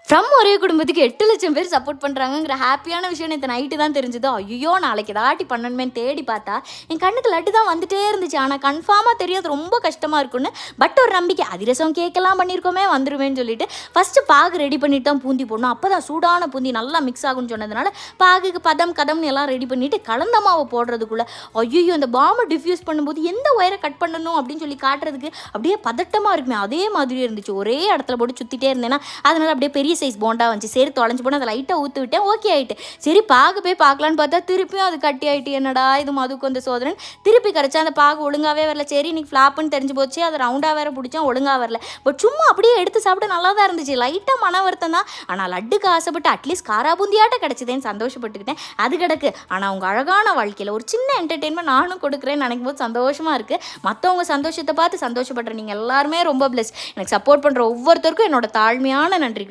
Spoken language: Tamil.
ஃப்ரம் ஒரே குடும்பத்துக்கு 8,00,000 பேர் சப்போர்ட் பண்ணுறாங்கங்கிற ஹாப்பியான விஷயம் நேற்று நைட்டு தான் தெரிஞ்சுது. ஐயோ நாளைக்கு ஏதாட்டி பண்ணணுமே தேடி பார்த்தா என் கண்ணுக்கு லட்டு தான் வந்துட்டே இருந்துச்சு. ஆனால் கன்ஃபார்மாக தெரியும் அது ரொம்ப கஷ்டமாக இருக்குன்னு. பட் ஒரு நம்பிக்கை, அதிரசம் கேட்கலாம் பண்ணியிருக்கோமே வந்துருவேன்னு சொல்லிட்டு ஃபஸ்ட்டு பாகு ரெடி பண்ணிட்டு தான் பூந்தி போடணும். அப்போ தான் சூடான பூந்தி நல்லா மிக்ஸ் ஆகும்னு சொன்னதுனால பாகுக்கு கதம்னு எல்லாம் ரெடி பண்ணிவிட்டு கலந்த மாவை போடுறதுக்குள்ளே ஐயோ இந்த பாம்பை டிஃப்யூஸ் பண்ணும்போது எந்த ஒயரை கட் பண்ணணும் அப்படின்னு சொல்லி காட்டுறதுக்கு அப்படியே பதட்டமாக இருக்குமே அதே மாதிரி இருந்துச்சு. ஒரே இடத்துல போட்டு சுற்றிட்டே இருந்தேன்னா அதனால் அப்படியே பெரிய சைஸ் போண்டா வந்துச்சு. சரி தொலைஞ்சு போனால் அதை லைட்டாக ஊற்றி விட்டேன், ஓகே ஆகிட்டு. சரி பாகு போய் பார்க்கலான்னு பார்த்தா திருப்பியும் அது கட்டி ஆகிட்டு. என்னடா இது மதுக்கு வந்து சோதனை. திருப்பி கரைச்சா அந்த பாகு ஒழுங்காகவே வரல. சரி இன்னைக்கு ஃப்ளாப்புன்னு தெரிஞ்சு போச்சு. அதை ரவுண்டாக வேறு பிடிச்சோம், ஒழுங்காக வரல. பட் சும்மா அப்படியே எடுத்து சாப்பிட்டு நல்லா தான் இருந்துச்சு. லைட்டாக மன வருத்தம் தான். ஆனால் லட்டுக்கு ஆசைப்பட்டு அட்லீஸ்ட் காராபூந்தியாட்ட கிடச்சிதேன்னு சந்தோஷப்பட்டுக்கிட்டேன். அது கிடக்கு. ஆனால் அவங்க அழகான வாழ்க்கையில் ஒரு சின்ன என்டர்டெயின்மெண்ட் நானும் கொடுக்குறேன்னு நினைக்கும் போது சந்தோஷமாக இருக்குது. மற்றவங்க சந்தோஷத்தை பார்த்து சந்தோஷப்படுற நீங்கள் எல்லாருமே ரொம்ப பிளஸ். எனக்கு சப்போர்ட் பண்ணுற ஒவ்வொருத்தருக்கும் என்னோட தாழ்மையான நன்றிகள்.